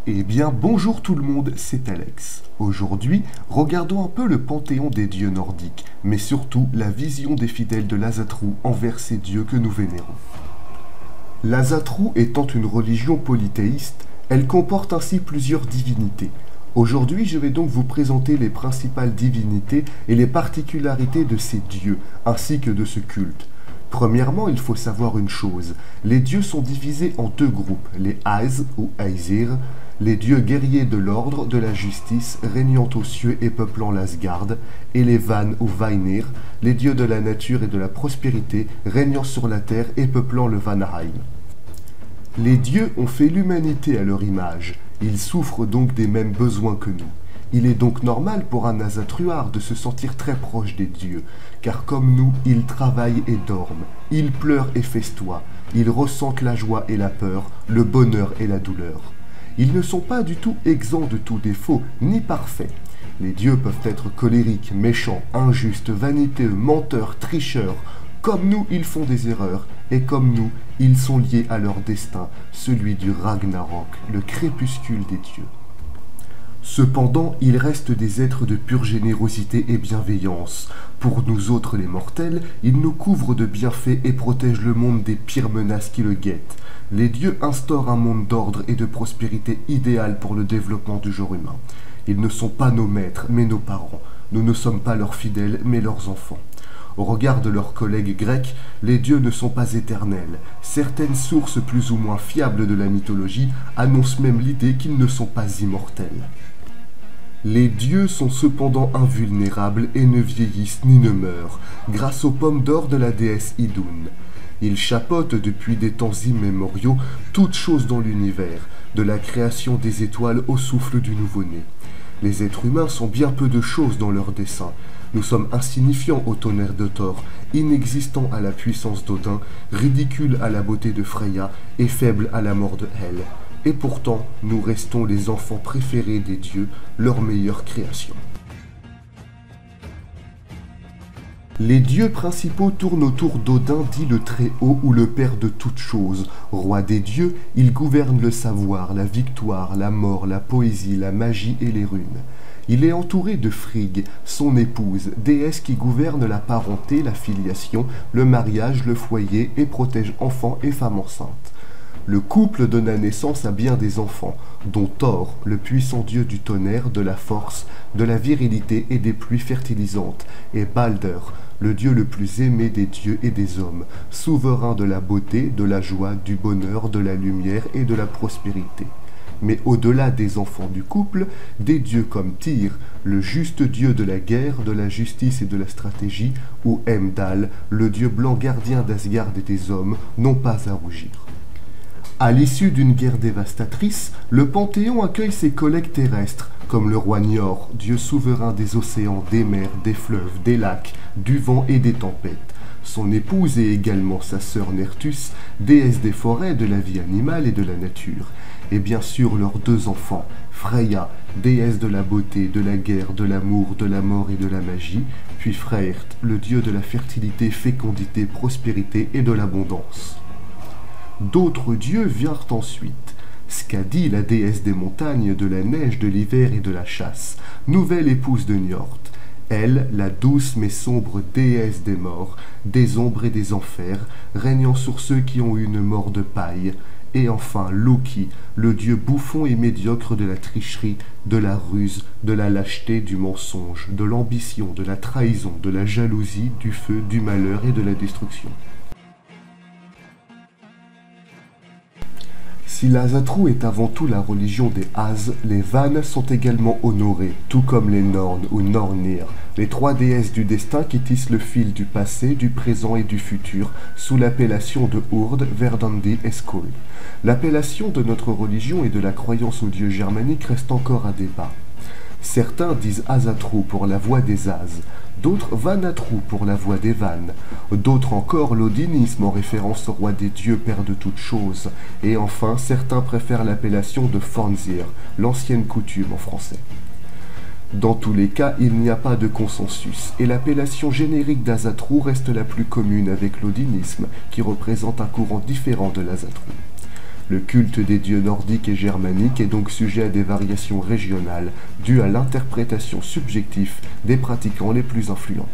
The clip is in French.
Eh bien, bonjour tout le monde, c'est Alex. Aujourd'hui, regardons un peu le panthéon des dieux nordiques, mais surtout la vision des fidèles de l'Ásatrú envers ces dieux que nous vénérons. L'Ásatrú étant une religion polythéiste, elle comporte ainsi plusieurs divinités. Aujourd'hui, je vais donc vous présenter les principales divinités et les particularités de ces dieux, ainsi que de ce culte. Premièrement, il faut savoir une chose, les dieux sont divisés en deux groupes, les Æs ou Æsir, les dieux guerriers de l'ordre, de la justice, régnant aux cieux et peuplant l'Asgard, et les Van ou Vainir, les dieux de la nature et de la prospérité, régnant sur la terre et peuplant le Vanheim. Les dieux ont fait l'humanité à leur image, ils souffrent donc des mêmes besoins que nous. Il est donc normal pour un Ásatruar de se sentir très proche des dieux, car comme nous, ils travaillent et dorment, ils pleurent et festoient, ils ressentent la joie et la peur, le bonheur et la douleur. Ils ne sont pas du tout exempts de tout défaut, ni parfaits. Les dieux peuvent être colériques, méchants, injustes, vaniteux, menteurs, tricheurs. Comme nous, ils font des erreurs, et comme nous, ils sont liés à leur destin, celui du Ragnarok, le crépuscule des dieux. Cependant, ils restent des êtres de pure générosité et bienveillance. Pour nous autres les mortels, ils nous couvrent de bienfaits et protègent le monde des pires menaces qui le guettent. Les dieux instaurent un monde d'ordre et de prospérité idéal pour le développement du genre humain. Ils ne sont pas nos maîtres, mais nos parents. Nous ne sommes pas leurs fidèles, mais leurs enfants. Au regard de leurs collègues grecs, les dieux ne sont pas éternels. Certaines sources plus ou moins fiables de la mythologie annoncent même l'idée qu'ils ne sont pas immortels. Les dieux sont cependant invulnérables et ne vieillissent ni ne meurent, grâce aux pommes d'or de la déesse Idun. Ils chapeautent depuis des temps immémoriaux toutes choses dans l'univers, de la création des étoiles au souffle du nouveau-né. Les êtres humains sont bien peu de choses dans leur dessein. Nous sommes insignifiants au tonnerre de Thor, inexistants à la puissance d'Odin, ridicules à la beauté de Freya et faibles à la mort de Hel. Et pourtant, nous restons les enfants préférés des dieux, leur meilleure création. Les dieux principaux tournent autour d'Odin dit le Très-Haut ou le Père de toutes choses. Roi des dieux, il gouverne le savoir, la victoire, la mort, la poésie, la magie et les runes. Il est entouré de Frigg, son épouse, déesse qui gouverne la parenté, la filiation, le mariage, le foyer et protège enfants et femmes enceintes. Le couple donna naissance à bien des enfants, dont Thor, le puissant dieu du tonnerre, de la force, de la virilité et des pluies fertilisantes, et Balder, le dieu le plus aimé des dieux et des hommes, souverain de la beauté, de la joie, du bonheur, de la lumière et de la prospérité. Mais au-delà des enfants du couple, des dieux comme Tyr, le juste dieu de la guerre, de la justice et de la stratégie, ou Heimdall, le dieu blanc gardien d'Asgard et des hommes, n'ont pas à rougir. À l'issue d'une guerre dévastatrice, le Panthéon accueille ses collègues terrestres, comme le roi Njord, dieu souverain des océans, des mers, des fleuves, des lacs, du vent et des tempêtes. Son épouse est également sa sœur Nertus, déesse des forêts, de la vie animale et de la nature. Et bien sûr leurs deux enfants, Freya, déesse de la beauté, de la guerre, de l'amour, de la mort et de la magie, puis Freyr, le dieu de la fertilité, fécondité, prospérité et de l'abondance. D'autres dieux vinrent ensuite. Skadi, la déesse des montagnes, de la neige, de l'hiver et de la chasse, nouvelle épouse de Njord. Elle, la douce mais sombre déesse des morts, des ombres et des enfers, régnant sur ceux qui ont eu une mort de paille. Et enfin Loki, le dieu bouffon et médiocre de la tricherie, de la ruse, de la lâcheté, du mensonge, de l'ambition, de la trahison, de la jalousie, du feu, du malheur et de la destruction. Si l'Ásatrú est avant tout la religion des Æs, les Vannes sont également honorés, tout comme les Norn ou Nornir, les trois déesses du destin qui tissent le fil du passé, du présent et du futur, sous l'appellation de Urd, Verdandi et Skuld. L'appellation de notre religion et de la croyance aux dieux germaniques reste encore à débat. Certains disent Ásatrú pour la voix des Æs, d'autres Vanatrú pour la voix des Vannes, d'autres encore l'odinisme en référence au roi des dieux père de toutes choses, et enfin certains préfèrent l'appellation de Fornzir, l'ancienne coutume en français. Dans tous les cas, il n'y a pas de consensus, et l'appellation générique d'Ásatrú reste la plus commune avec l'odinisme, qui représente un courant différent de l'Ásatrú. Le culte des dieux nordiques et germaniques est donc sujet à des variations régionales dues à l'interprétation subjective des pratiquants les plus influents.